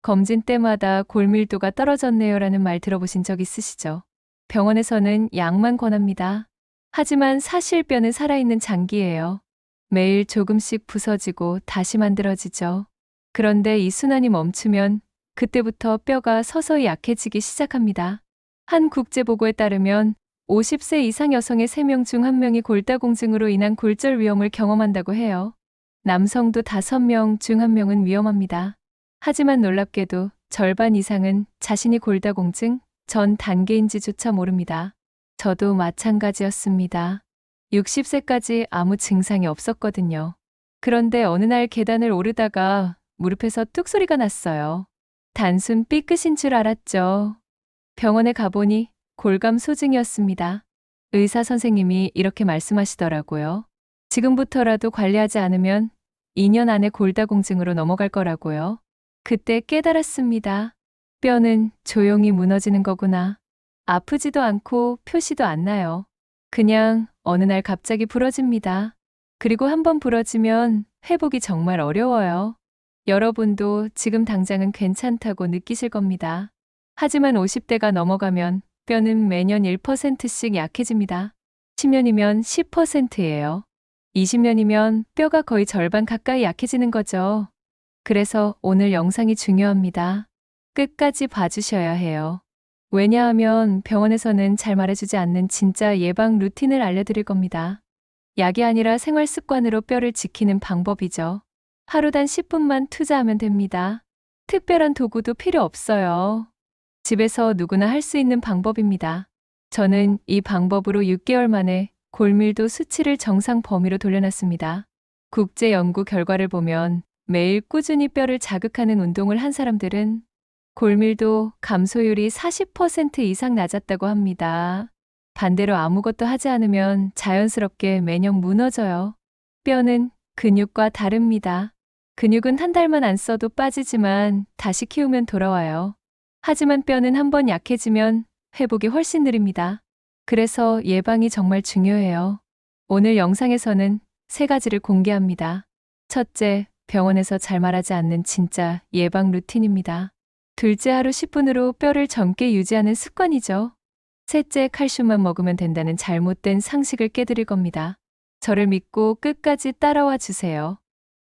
검진 때마다 골밀도가 떨어졌네요라는 말 들어보신 적 있으시죠? 병원에서는 약만 권합니다. 하지만 사실 뼈는 살아있는 장기예요. 매일 조금씩 부서지고 다시 만들어지죠. 그런데 이 순환이 멈추면 그때부터 뼈가 서서히 약해지기 시작합니다. 한 국제보고에 따르면 50세 이상 여성의 3명 중 1명이 골다공증으로 인한 골절 위험을 경험한다고 해요. 남성도 5명 중 1명은 위험합니다. 하지만 놀랍게도 절반 이상은 자신이 골다공증 전 단계인지조차 모릅니다. 저도 마찬가지였습니다. 60세까지 아무 증상이 없었거든요. 그런데 어느 날 계단을 오르다가 무릎에서 뚝 소리가 났어요. 단순 삐끗인 줄 알았죠. 병원에 가보니 골감 소증이었습니다. 의사 선생님이 이렇게 말씀하시더라고요. 지금부터라도 관리하지 않으면 2년 안에 골다공증으로 넘어갈 거라고요. 그때 깨달았습니다. 뼈는 조용히 무너지는 거구나. 아프지도 않고 표시도 안 나요. 그냥 어느 날 갑자기 부러집니다. 그리고 한번 부러지면 회복이 정말 어려워요. 여러분도 지금 당장은 괜찮다고 느끼실 겁니다. 하지만 50대가 넘어가면 뼈는 매년 1%씩 약해집니다. 10년이면 10%예요. 20년이면 뼈가 거의 절반 가까이 약해지는 거죠. 그래서 오늘 영상이 중요합니다. 끝까지 봐주셔야 해요. 왜냐하면 병원에서는 잘 말해주지 않는 진짜 예방 루틴을 알려드릴 겁니다. 약이 아니라 생활 습관으로 뼈를 지키는 방법이죠. 하루 단 10분만 투자하면 됩니다. 특별한 도구도 필요 없어요. 집에서 누구나 할 수 있는 방법입니다. 저는 이 방법으로 6개월 만에 골밀도 수치를 정상 범위로 돌려놨습니다. 국제 연구 결과를 보면 매일 꾸준히 뼈를 자극하는 운동을 한 사람들은 골밀도 감소율이 40% 이상 낮았다고 합니다. 반대로 아무것도 하지 않으면 자연스럽게 매년 무너져요. 뼈는 근육과 다릅니다. 근육은 한 달만 안 써도 빠지지만 다시 키우면 돌아와요. 하지만 뼈는 한번 약해지면 회복이 훨씬 느립니다. 그래서 예방이 정말 중요해요. 오늘 영상에서는 3가지를 공개합니다. 첫째, 병원에서 잘 말하지 않는 진짜 예방 루틴입니다. 둘째, 하루 10분으로 뼈를 젊게 유지하는 습관이죠. 셋째, 칼슘만 먹으면 된다는 잘못된 상식을 깨드릴 겁니다. 저를 믿고 끝까지 따라와 주세요.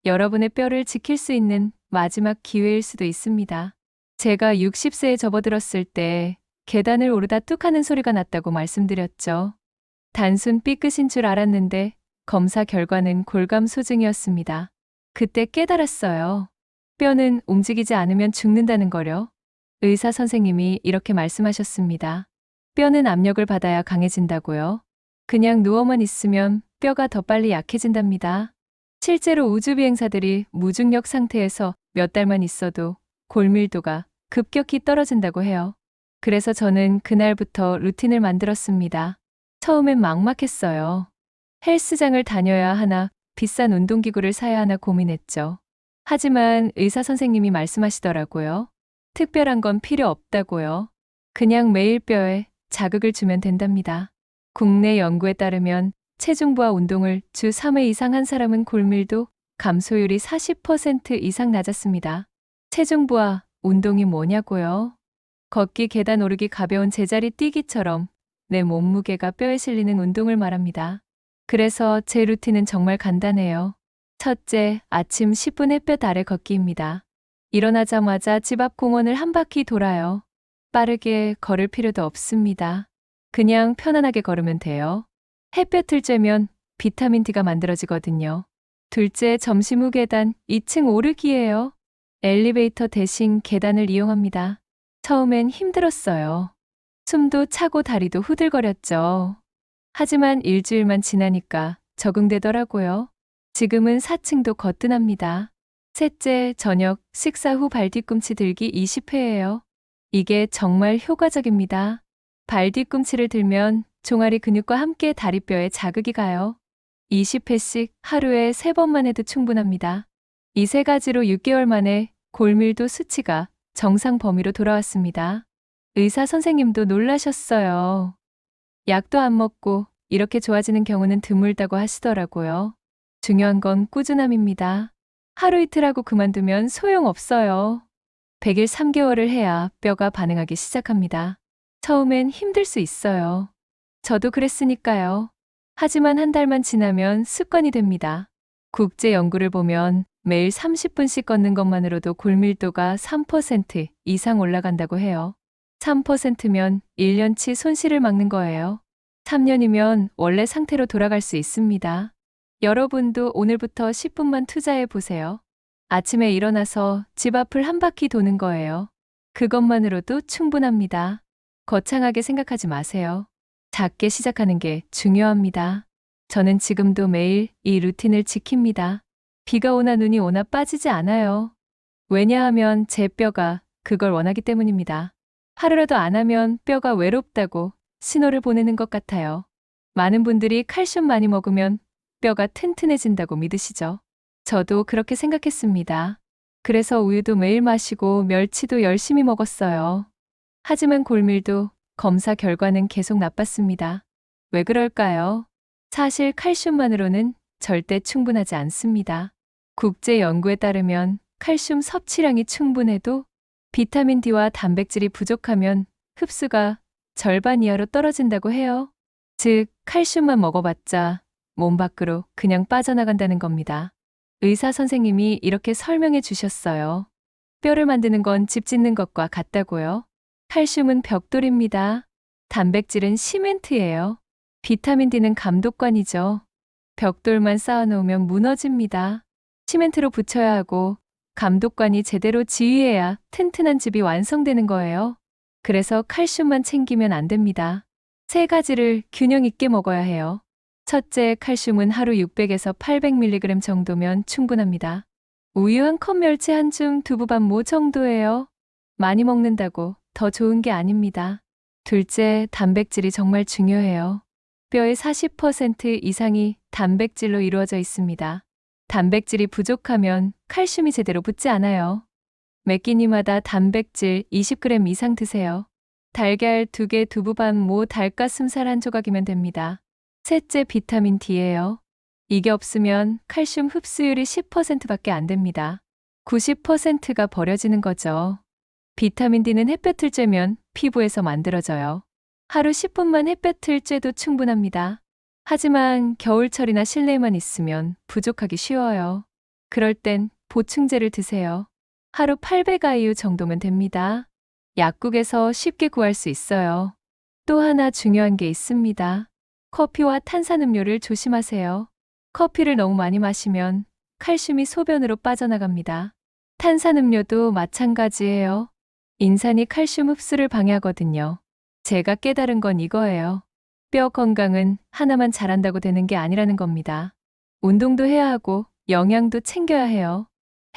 여러분의 뼈를 지킬 수 있는 마지막 기회일 수도 있습니다. 제가 60세에 접어들었을 때 계단을 오르다 뚝 하는 소리가 났다고 말씀드렸죠. 단순 삐끗인 줄 알았는데 검사 결과는 골감 소증이었습니다. 그때 깨달았어요. 뼈는 움직이지 않으면 죽는다는 거요. 의사 선생님이 이렇게 말씀하셨습니다. 뼈는 압력을 받아야 강해진다고요. 그냥 누워만 있으면 뼈가 더 빨리 약해진답니다. 실제로 우주비행사들이 무중력 상태에서 몇 달만 있어도 골밀도가 급격히 떨어진다고 해요. 그래서 저는 그날부터 루틴을 만들었습니다. 처음엔 막막했어요. 헬스장을 다녀야 하나, 비싼 운동기구를 사야 하나 고민했죠. 하지만 의사 선생님이 말씀하시더라고요. 특별한 건 필요 없다고요. 그냥 매일 뼈에 자극을 주면 된답니다. 국내 연구에 따르면 체중부하 운동을 주 3회 이상 한 사람은 골밀도 감소율이 40% 이상 낮았습니다. 체중부하 운동이 뭐냐고요? 걷기, 계단 오르기, 가벼운 제자리 뛰기처럼 내 몸무게가 뼈에 실리는 운동을 말합니다. 그래서 제 루틴은 정말 간단해요. 첫째, 아침 10분 햇볕 아래 걷기입니다. 일어나자마자 집 앞 공원을 한 바퀴 돌아요. 빠르게 걸을 필요도 없습니다. 그냥 편안하게 걸으면 돼요. 햇볕을 쬐면 비타민 D가 만들어지거든요. 둘째, 점심 후 계단 2층 오르기예요. 엘리베이터 대신 계단을 이용합니다. 처음엔 힘들었어요. 숨도 차고 다리도 후들거렸죠. 하지만 일주일만 지나니까 적응되더라고요. 지금은 4층도 거뜬합니다. 셋째, 저녁 식사 후 발 뒤꿈치 들기 20회예요. 이게 정말 효과적입니다. 발 뒤꿈치를 들면 종아리 근육과 함께 다리뼈에 자극이 가요. 20회씩 하루에 3번만 해도 충분합니다. 이 3가지로 6개월 만에 골밀도 수치가 정상 범위로 돌아왔습니다. 의사 선생님도 놀라셨어요. 약도 안 먹고 이렇게 좋아지는 경우는 드물다고 하시더라고요. 중요한 건 꾸준함입니다. 하루 이틀 하고 그만두면 소용없어요. 100일 3개월을 해야 뼈가 반응하기 시작합니다. 처음엔 힘들 수 있어요. 저도 그랬으니까요. 하지만 한 달만 지나면 습관이 됩니다. 국제 연구를 보면 매일 30분씩 걷는 것만으로도 골밀도가 3% 이상 올라간다고 해요. 3%면 1년치 손실을 막는 거예요. 3년이면 원래 상태로 돌아갈 수 있습니다. 여러분도 오늘부터 10분만 투자해 보세요. 아침에 일어나서 집 앞을 한 바퀴 도는 거예요. 그것만으로도 충분합니다. 거창하게 생각하지 마세요. 작게 시작하는 게 중요합니다. 저는 지금도 매일 이 루틴을 지킵니다. 비가 오나 눈이 오나 빠지지 않아요. 왜냐하면 제 뼈가 그걸 원하기 때문입니다. 하루라도 안 하면 뼈가 외롭다고 신호를 보내는 것 같아요. 많은 분들이 칼슘 많이 먹으면 뼈가 튼튼해진다고 믿으시죠? 저도 그렇게 생각했습니다. 그래서 우유도 매일 마시고 멸치도 열심히 먹었어요. 하지만 골밀도 검사 결과는 계속 나빴습니다. 왜 그럴까요? 사실 칼슘만으로는 절대 충분하지 않습니다. 국제 연구에 따르면 칼슘 섭취량이 충분해도 비타민 D와 단백질이 부족하면 흡수가 절반 이하로 떨어진다고 해요. 즉, 칼슘만 먹어봤자 몸 밖으로 그냥 빠져나간다는 겁니다. 의사 선생님이 이렇게 설명해 주셨어요. 뼈를 만드는 건 집 짓는 것과 같다고요. 칼슘은 벽돌입니다. 단백질은 시멘트예요. 비타민 D는 감독관이죠. 벽돌만 쌓아놓으면 무너집니다. 시멘트로 붙여야 하고 감독관이 제대로 지휘해야 튼튼한 집이 완성되는 거예요. 그래서 칼슘만 챙기면 안 됩니다. 세 가지를 균형 있게 먹어야 해요. 첫째, 칼슘은 하루 600에서 800mg 정도면 충분합니다. 우유 한 컵, 멸치 한 줌, 두부밥 뭐 정도예요. 많이 먹는다고 더 좋은 게 아닙니다. 둘째, 단백질이 정말 중요해요. 뼈의 40% 이상이 단백질로 이루어져 있습니다. 단백질이 부족하면 칼슘이 제대로 붙지 않아요. 매 끼니마다 단백질 20g 이상 드세요. 달걀 2개, 두부밥, 뭐 닭가슴살 한 조각이면 됩니다. 셋째, 비타민 D예요. 이게 없으면 칼슘 흡수율이 10%밖에 안 됩니다. 90%가 버려지는 거죠. 비타민 D는 햇볕을 쬐면 피부에서 만들어져요. 하루 10분만 햇볕을 쬐도 충분합니다. 하지만 겨울철이나 실내에만 있으면 부족하기 쉬워요. 그럴 땐 보충제를 드세요. 하루 800IU 정도면 됩니다. 약국에서 쉽게 구할 수 있어요. 또 하나 중요한 게 있습니다. 커피와 탄산음료를 조심하세요. 커피를 너무 많이 마시면 칼슘이 소변으로 빠져나갑니다. 탄산음료도 마찬가지예요. 인산이 칼슘 흡수를 방해하거든요. 제가 깨달은 건 이거예요. 뼈 건강은 하나만 잘한다고 되는 게 아니라는 겁니다. 운동도 해야 하고 영양도 챙겨야 해요.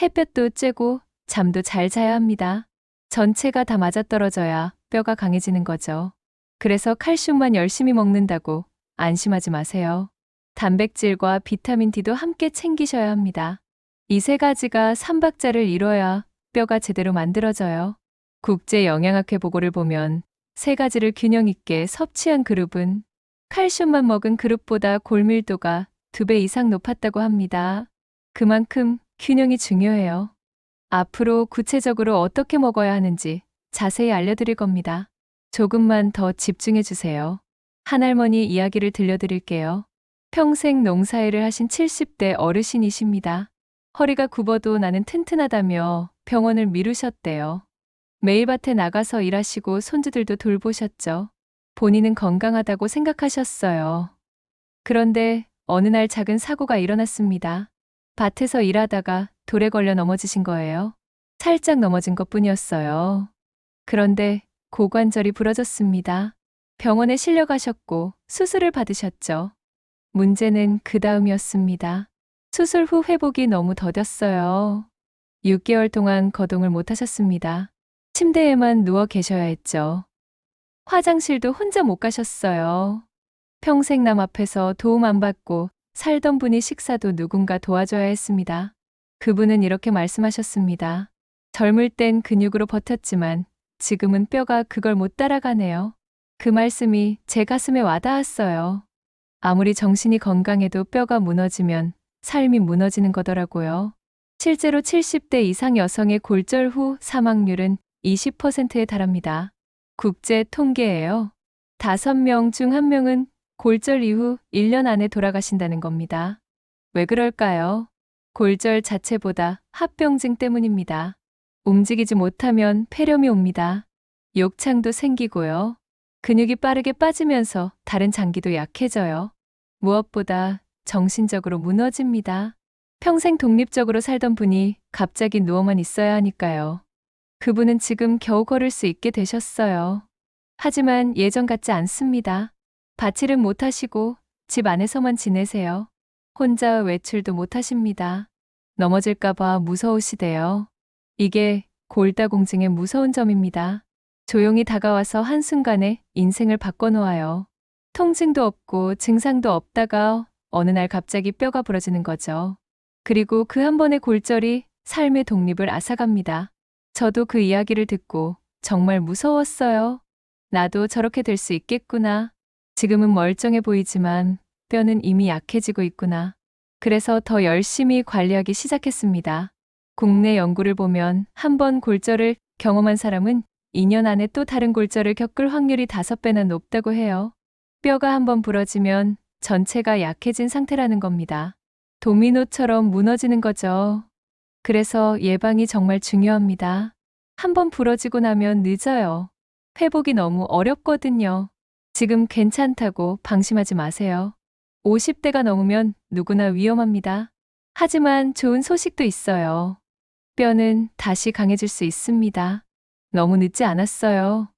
햇볕도 쬐고 잠도 잘 자야 합니다. 전체가 다 맞아떨어져야 뼈가 강해지는 거죠. 그래서 칼슘만 열심히 먹는다고 안심하지 마세요. 단백질과 비타민 D도 함께 챙기셔야 합니다. 이 세 가지가 삼박자를 이뤄야 뼈가 제대로 만들어져요. 국제 영양학회 보고를 보면 세 가지를 균형 있게 섭취한 그룹은 칼슘만 먹은 그룹보다 골밀도가 2배 이상 높았다고 합니다. 그만큼 균형이 중요해요. 앞으로 구체적으로 어떻게 먹어야 하는지 자세히 알려드릴 겁니다. 조금만 더 집중해 주세요. 한할머니 이야기를 들려드릴게요. 평생 농사일을 하신 70대 어르신이십니다. 허리가 굽어도 나는 튼튼하다며 병원을 미루셨대요. 매일 밭에 나가서 일하시고 손주들도 돌보셨죠. 본인은 건강하다고 생각하셨어요. 그런데 어느 날 작은 사고가 일어났습니다. 밭에서 일하다가 돌에 걸려 넘어지신 거예요. 살짝 넘어진 것뿐이었어요. 그런데 고관절이 부러졌습니다. 병원에 실려가셨고 수술을 받으셨죠. 문제는 그 다음이었습니다. 수술 후 회복이 너무 더뎠어요. 6개월 동안 거동을 못 하셨습니다. 침대에만 누워 계셔야 했죠. 화장실도 혼자 못 가셨어요. 평생 남 앞에서 도움 안 받고 살던 분이 식사도 누군가 도와줘야 했습니다. 그분은 이렇게 말씀하셨습니다. 젊을 땐 근육으로 버텼지만 지금은 뼈가 그걸 못 따라가네요. 그 말씀이 제 가슴에 와닿았어요. 아무리 정신이 건강해도 뼈가 무너지면 삶이 무너지는 거더라고요. 실제로 70대 이상 여성의 골절 후 사망률은 20%에 달합니다. 국제 통계예요. 5명 중 1명은 골절 이후 1년 안에 돌아가신다는 겁니다. 왜 그럴까요? 골절 자체보다 합병증 때문입니다. 움직이지 못하면 폐렴이 옵니다. 욕창도 생기고요. 근육이 빠르게 빠지면서 다른 장기도 약해져요. 무엇보다 정신적으로 무너집니다. 평생 독립적으로 살던 분이 갑자기 누워만 있어야 하니까요. 그분은 지금 겨우 걸을 수 있게 되셨어요. 하지만 예전 같지 않습니다. 밭일은 못 하시고 집 안에서만 지내세요. 혼자 외출도 못 하십니다. 넘어질까봐 무서우시대요. 이게 골다공증의 무서운 점입니다. 조용히 다가와서 한순간에 인생을 바꿔놓아요. 통증도 없고 증상도 없다가 어느 날 갑자기 뼈가 부러지는 거죠. 그리고 그 한 번의 골절이 삶의 독립을 앗아갑니다. 저도 그 이야기를 듣고 정말 무서웠어요. 나도 저렇게 될 수 있겠구나. 지금은 멀쩡해 보이지만 뼈는 이미 약해지고 있구나. 그래서 더 열심히 관리하기 시작했습니다. 국내 연구를 보면 한 번 골절을 경험한 사람은 2년 안에 또 다른 골절을 겪을 확률이 5배나 높다고 해요. 뼈가 한 번 부러지면 전체가 약해진 상태라는 겁니다. 도미노처럼 무너지는 거죠. 그래서 예방이 정말 중요합니다. 한 번 부러지고 나면 늦어요. 회복이 너무 어렵거든요. 지금 괜찮다고 방심하지 마세요. 50대가 넘으면 누구나 위험합니다. 하지만 좋은 소식도 있어요. 뼈는 다시 강해질 수 있습니다. 너무 늦지 않았어요.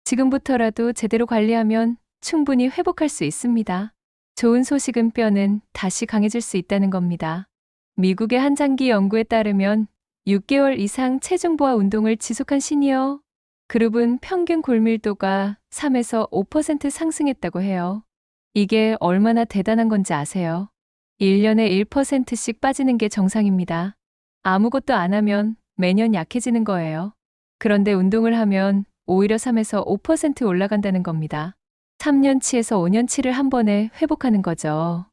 지금부터라도 제대로 관리하면 충분히 회복할 수 있습니다. 좋은 소식은 뼈는 다시 강해질 수 있다는 겁니다. 미국의 한 장기 연구에 따르면 6개월 이상 체중 보하 운동을 지속한 시니어 그룹은 평균 골밀도가 3에서 5% 상승했다고 해요. 이게 얼마나 대단한 건지 아세요? 1년에 1%씩 빠지는 게 정상입니다. 아무것도 안 하면 매년 약해지는 거예요. 그런데 운동을 하면 오히려 3에서 5% 올라간다는 겁니다. 3년치에서 5년치를 한 번에 회복하는 거죠.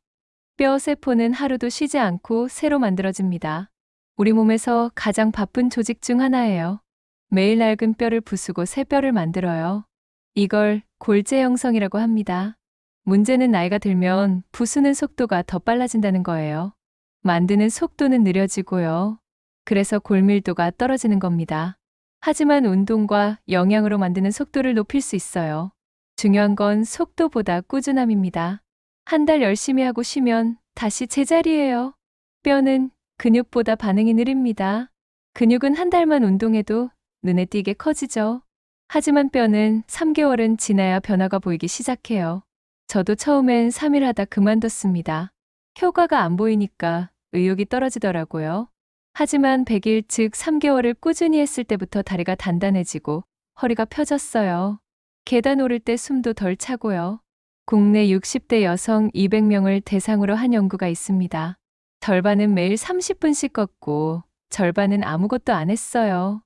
뼈 세포는 하루도 쉬지 않고 새로 만들어집니다. 우리 몸에서 가장 바쁜 조직 중 하나예요. 매일 낡은 뼈를 부수고 새 뼈를 만들어요. 이걸 골재 형성이라고 합니다. 문제는 나이가 들면 부수는 속도가 더 빨라진다는 거예요. 만드는 속도는 느려지고요. 그래서 골밀도가 떨어지는 겁니다. 하지만 운동과 영양으로 만드는 속도를 높일 수 있어요. 중요한 건 속도보다 꾸준함입니다. 한 달 열심히 하고 쉬면 다시 제자리예요. 뼈는 근육보다 반응이 느립니다. 근육은 한 달만 운동해도 눈에 띄게 커지죠. 하지만 뼈는 3개월은 지나야 변화가 보이기 시작해요. 저도 처음엔 3일 하다 그만뒀습니다. 효과가 안 보이니까 의욕이 떨어지더라고요. 하지만 100일 즉 3개월을 꾸준히 했을 때부터 다리가 단단해지고 허리가 펴졌어요. 계단 오를 때 숨도 덜 차고요. 국내 60대 여성 200명을 대상으로 한 연구가 있습니다. 절반은 매일 30분씩 걷고 절반은 아무것도 안 했어요.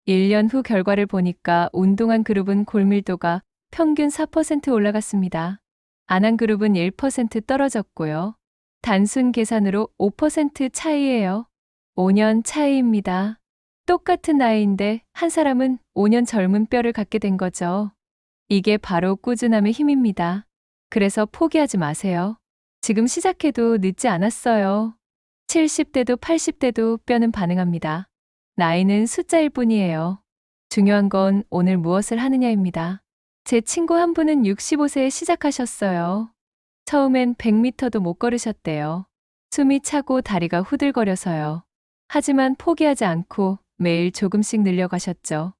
1년 후 결과를 보니까 운동한 그룹은 골밀도가 평균 4% 올라갔습니다. 안 한 그룹은 1% 떨어졌고요. 단순 계산으로 5% 차이예요. 5년 차이입니다. 똑같은 나이인데 한 사람은 5년 젊은 뼈를 갖게 된 거죠. 이게 바로 꾸준함의 힘입니다. 그래서 포기하지 마세요. 지금 시작해도 늦지 않았어요. 70대도 80대도 뼈는 반응합니다. 나이는 숫자일 뿐이에요. 중요한 건 오늘 무엇을 하느냐입니다. 제 친구 한 분은 65세에 시작하셨어요. 처음엔 100m도 못 걸으셨대요. 숨이 차고 다리가 후들거려서요. 하지만 포기하지 않고 매일 조금씩 늘려가셨죠.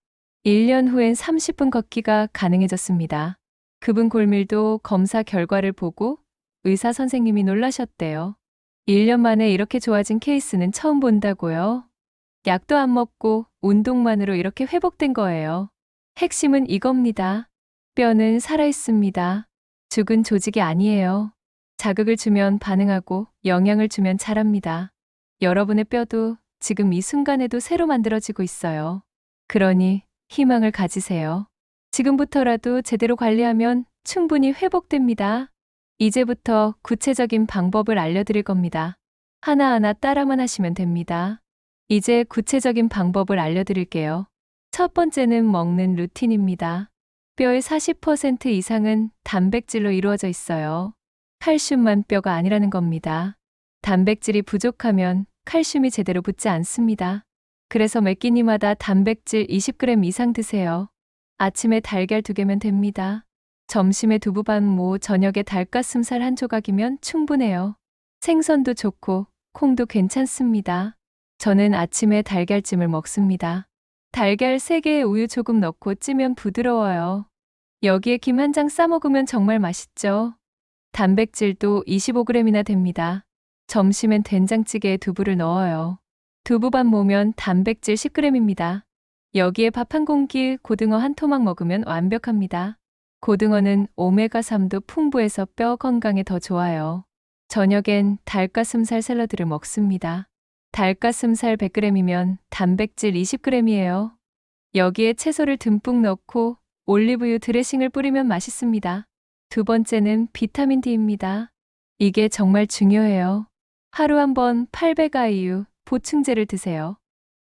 1년 후엔 30분 걷기가 가능해졌습니다. 그분 골밀도 검사 결과를 보고 의사 선생님이 놀라셨대요. 1년 만에 이렇게 좋아진 케이스는 처음 본다고요. 약도 안 먹고 운동만으로 이렇게 회복된 거예요. 핵심은 이겁니다. 뼈는 살아있습니다. 죽은 조직이 아니에요. 자극을 주면 반응하고 영양을 주면 자랍니다. 여러분의 뼈도 지금 이 순간에도 새로 만들어지고 있어요. 그러니 희망을 가지세요. 지금부터라도 제대로 관리하면 충분히 회복됩니다. 이제부터 구체적인 방법을 알려드릴 겁니다. 하나하나 따라만 하시면 됩니다. 이제 구체적인 방법을 알려드릴게요. 첫 번째는 먹는 루틴입니다. 뼈의 40% 이상은 단백질로 이루어져 있어요. 칼슘만 뼈가 아니라는 겁니다. 단백질이 부족하면 칼슘이 제대로 붙지 않습니다. 그래서 매 끼니마다 단백질 20g 이상 드세요. 아침에 달걀 2개면 됩니다. 점심에 두부 반모, 저녁에 닭가슴살 1조각이면 충분해요. 생선도 좋고 콩도 괜찮습니다. 저는 아침에 달걀찜을 먹습니다. 달걀 3개에 우유 조금 넣고 찌면 부드러워요. 여기에 김 한 장 싸 먹으면 정말 맛있죠. 단백질도 25g이나 됩니다. 점심엔 된장찌개에 두부를 넣어요. 두부밥 모면 단백질 10g입니다. 여기에 밥 한 공기, 고등어 한 토막 먹으면 완벽합니다. 고등어는 오메가3도 풍부해서 뼈 건강에 더 좋아요. 저녁엔 닭가슴살 샐러드를 먹습니다. 닭가슴살 100g이면 단백질 20g이에요. 여기에 채소를 듬뿍 넣고 올리브유 드레싱을 뿌리면 맛있습니다. 두 번째는 비타민 D입니다. 이게 정말 중요해요. 하루 한 번 800IU 보충제를 드세요.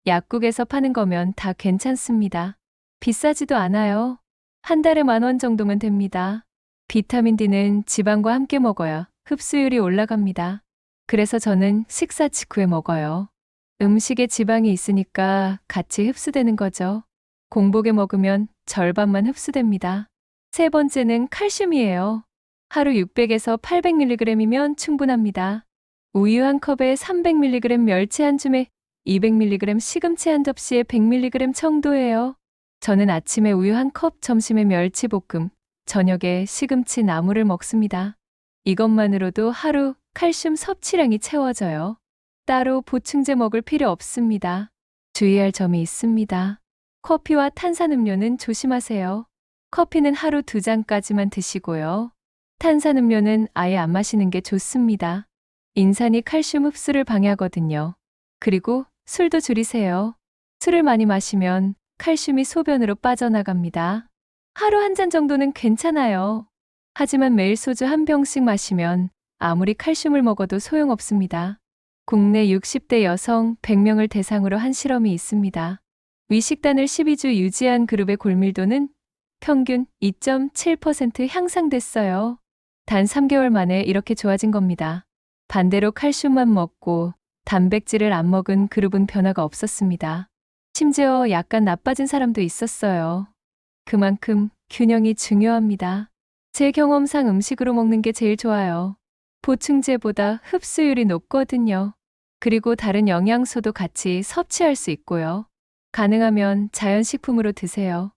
약국에서 파는 거면 다 괜찮습니다. 비싸지도 않아요. 한 달에 10,000원 정도면 됩니다. 비타민 D는 지방과 함께 먹어야 흡수율이 올라갑니다. 그래서 저는 식사 직후에 먹어요. 음식에 지방이 있으니까 같이 흡수되는 거죠. 공복에 먹으면 절반만 흡수됩니다. 세 번째는 칼슘이에요. 하루 600에서 800mg이면 충분합니다. 우유 한 컵에 300mg, 멸치 한 줌에 200mg, 시금치 한 접시에 100mg 정도예요. 저는 아침에 우유 한 컵, 점심에 멸치 볶음, 저녁에 시금치 나물을 먹습니다. 이것만으로도 하루 칼슘 섭취량이 채워져요. 따로 보충제 먹을 필요 없습니다. 주의할 점이 있습니다. 커피와 탄산음료는 조심하세요. 커피는 하루 2잔까지만 드시고요. 탄산음료는 아예 안 마시는 게 좋습니다. 인산이 칼슘 흡수를 방해하거든요. 그리고 술도 줄이세요. 술을 많이 마시면 칼슘이 소변으로 빠져나갑니다. 하루 한 잔 정도는 괜찮아요. 하지만 매일 소주 한 병씩 마시면 아무리 칼슘을 먹어도 소용없습니다. 국내 60대 여성 100명을 대상으로 한 실험이 있습니다. 위식단을 12주 유지한 그룹의 골밀도는 평균 2.7% 향상됐어요. 단 3개월 만에 이렇게 좋아진 겁니다. 반대로 칼슘만 먹고 단백질을 안 먹은 그룹은 변화가 없었습니다. 심지어 약간 나빠진 사람도 있었어요. 그만큼 균형이 중요합니다. 제 경험상 음식으로 먹는 게 제일 좋아요. 보충제보다 흡수율이 높거든요. 그리고 다른 영양소도 같이 섭취할 수 있고요. 가능하면 자연식품으로 드세요.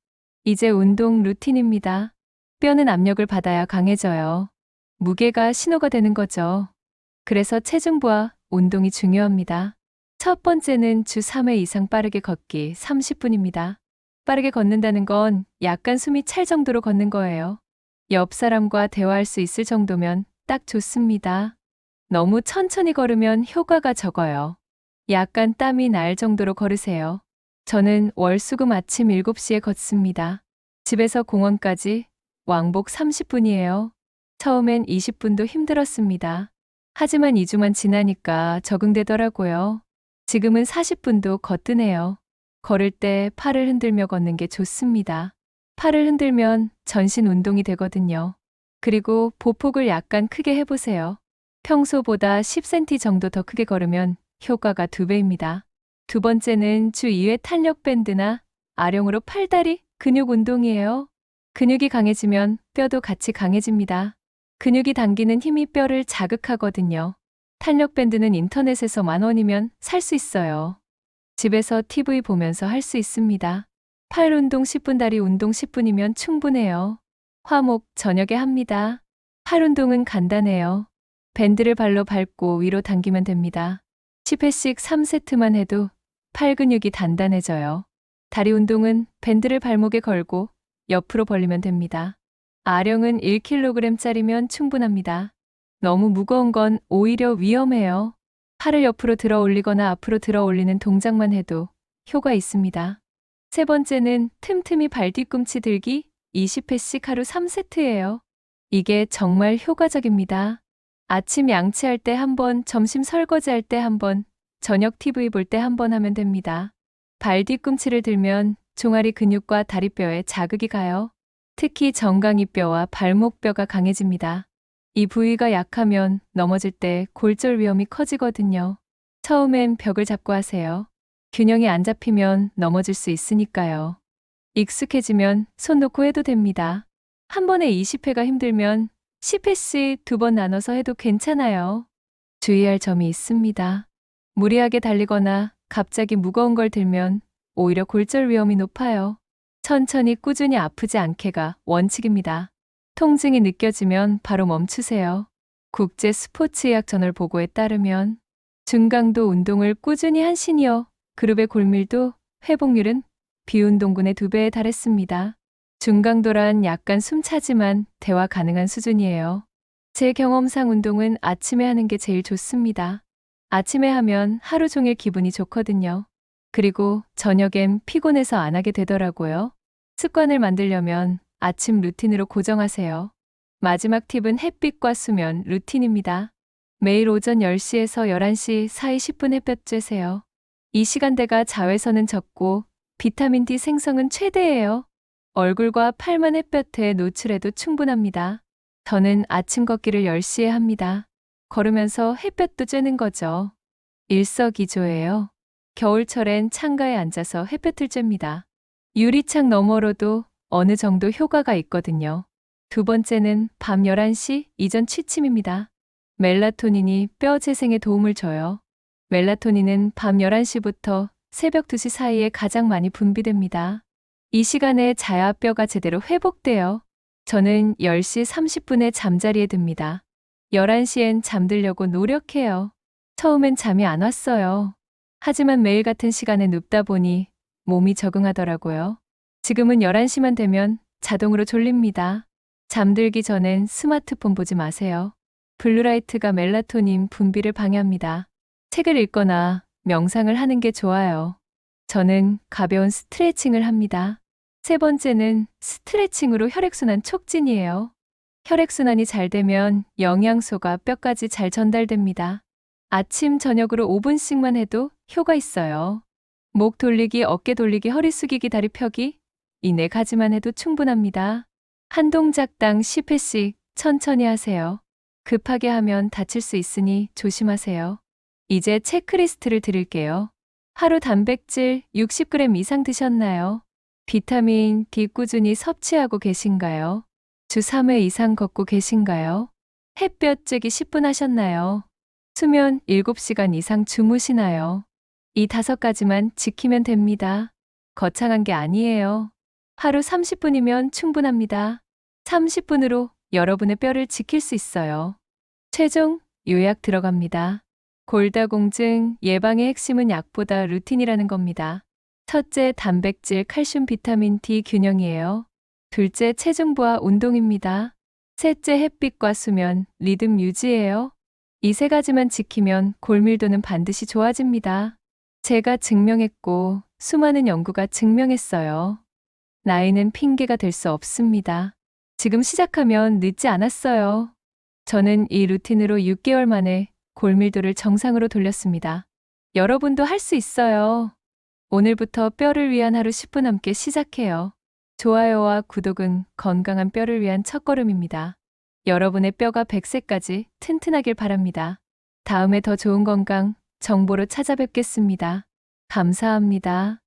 이제 운동 루틴입니다. 뼈는 압력을 받아야 강해져요. 무게가 신호가 되는 거죠. 그래서 체중부와 운동이 중요합니다. 첫 번째는 주 3회 이상 빠르게 걷기 30분입니다. 빠르게 걷는다는 건 약간 숨이 찰 정도로 걷는 거예요. 옆 사람과 대화할 수 있을 정도면 딱 좋습니다. 너무 천천히 걸으면 효과가 적어요. 약간 땀이 날 정도로 걸으세요. 저는 월수금 아침 7시에 걷습니다. 집에서 공원까지 왕복 30분이에요. 처음엔 20분도 힘들었습니다. 하지만 2주만 지나니까 적응되더라고요. 지금은 40분도 거뜬해요. 걸을 때 팔을 흔들며 걷는 게 좋습니다. 팔을 흔들면 전신 운동이 되거든요. 그리고 보폭을 약간 크게 해보세요. 평소보다 10cm 정도 더 크게 걸으면 효과가 2배입니다. 두 번째는 주 2회 탄력 밴드나 아령으로 팔다리 근육 운동이에요. 근육이 강해지면 뼈도 같이 강해집니다. 근육이 당기는 힘이 뼈를 자극하거든요. 탄력 밴드는 인터넷에서 10,000원이면 살 수 있어요. 집에서 TV 보면서 할 수 있습니다. 팔 운동 10분, 다리 운동 10분이면 충분해요. 화목 저녁에 합니다. 팔 운동은 간단해요. 밴드를 발로 밟고 위로 당기면 됩니다. 10회씩 3세트만 해도 팔 근육이 단단해져요. 다리 운동은 밴드를 발목에 걸고 옆으로 벌리면 됩니다. 아령은 1kg짜리면 충분합니다. 너무 무거운 건 오히려 위험해요. 팔을 옆으로 들어 올리거나 앞으로 들어 올리는 동작만 해도 효과 있습니다. 세 번째는 틈틈이 발 뒤꿈치 들기 20회씩 하루 3세트예요. 이게 정말 효과적입니다. 아침 양치할 때 한 번, 점심 설거지할 때 한 번, 저녁 TV 볼 때 한 번 하면 됩니다. 발 뒤꿈치를 들면 종아리 근육과 다리뼈에 자극이 가요. 특히 정강이뼈와 발목뼈가 강해집니다. 이 부위가 약하면 넘어질 때 골절 위험이 커지거든요. 처음엔 벽을 잡고 하세요. 균형이 안 잡히면 넘어질 수 있으니까요. 익숙해지면 손 놓고 해도 됩니다. 한 번에 20회가 힘들면 10회씩 2번 나눠서 해도 괜찮아요. 주의할 점이 있습니다. 무리하게 달리거나 갑자기 무거운 걸 들면 오히려 골절 위험이 높아요. 천천히 꾸준히 아프지 않게가 원칙입니다. 통증이 느껴지면 바로 멈추세요. 국제 스포츠의학 저널 보고에 따르면 중강도 운동을 꾸준히 한 시니어 그룹의 골밀도 회복률은 비운동군의 2배에 달했습니다. 중강도란 약간 숨차지만 대화 가능한 수준이에요. 제 경험상 운동은 아침에 하는 게 제일 좋습니다. 아침에 하면 하루 종일 기분이 좋거든요. 그리고 저녁엔 피곤해서 안 하게 되더라고요. 습관을 만들려면 아침 루틴으로 고정하세요. 마지막 팁은 햇빛과 수면 루틴입니다. 매일 오전 10시에서 11시 사이 10분 햇볕 쬐세요. 이 시간대가 자외선은 적고 비타민 D 생성은 최대예요. 얼굴과 팔만 햇볕에 노출해도 충분합니다. 저는 아침 걷기를 10시에 합니다. 걸으면서 햇볕도 쬐는 거죠. 일석이조예요. 겨울철엔 창가에 앉아서 햇볕을 쬐입니다. 유리창 너머로도 어느 정도 효과가 있거든요. 두 번째는 밤 11시 이전 취침입니다. 멜라토닌이 뼈 재생에 도움을 줘요. 멜라토닌은 밤 11시부터 새벽 2시 사이에 가장 많이 분비됩니다. 이 시간에 자야 뼈가 제대로 회복돼요. 저는 10시 30분에 잠자리에 듭니다. 11시엔 잠들려고 노력해요. 처음엔 잠이 안 왔어요. 하지만 매일 같은 시간에 눕다 보니 몸이 적응하더라고요. 지금은 11시만 되면 자동으로 졸립니다. 잠들기 전엔 스마트폰 보지 마세요. 블루라이트가 멜라토닌 분비를 방해합니다. 책을 읽거나 명상을 하는 게 좋아요. 저는 가벼운 스트레칭을 합니다. 세 번째는 스트레칭으로 혈액순환 촉진이에요. 혈액순환이 잘 되면 영양소가 뼈까지 잘 전달됩니다. 아침, 저녁으로 5분씩만 해도 효과 있어요. 목 돌리기, 어깨 돌리기, 허리 숙이기, 다리 펴기 이 4가지만 해도 충분합니다. 한 동작당 10회씩 천천히 하세요. 급하게 하면 다칠 수 있으니 조심하세요. 이제 체크리스트를 드릴게요. 하루 단백질 60g 이상 드셨나요? 비타민 D 꾸준히 섭취하고 계신가요? 주 3회 이상 걷고 계신가요? 햇볕 쬐기 10분 하셨나요? 수면 7시간 이상 주무시나요? 이 5가지만 지키면 됩니다. 거창한 게 아니에요. 하루 30분이면 충분합니다. 30분으로 여러분의 뼈를 지킬 수 있어요. 최종 요약 들어갑니다. 골다공증 예방의 핵심은 약보다 루틴이라는 겁니다. 첫째, 단백질, 칼슘, 비타민 D 균형이에요. 둘째, 체중부와 운동입니다. 셋째, 햇빛과 수면, 리듬 유지예요. 이 3가지만 지키면 골밀도는 반드시 좋아집니다. 제가 증명했고 수많은 연구가 증명했어요. 나이는 핑계가 될 수 없습니다. 지금 시작하면 늦지 않았어요. 저는 이 루틴으로 6개월 만에 골밀도를 정상으로 돌렸습니다. 여러분도 할 수 있어요. 오늘부터 뼈를 위한 하루 10분 함께 시작해요. 좋아요와 구독은 건강한 뼈를 위한 첫걸음입니다. 여러분의 뼈가 100세까지 튼튼하길 바랍니다. 다음에 더 좋은 건강 정보로 찾아뵙겠습니다. 감사합니다.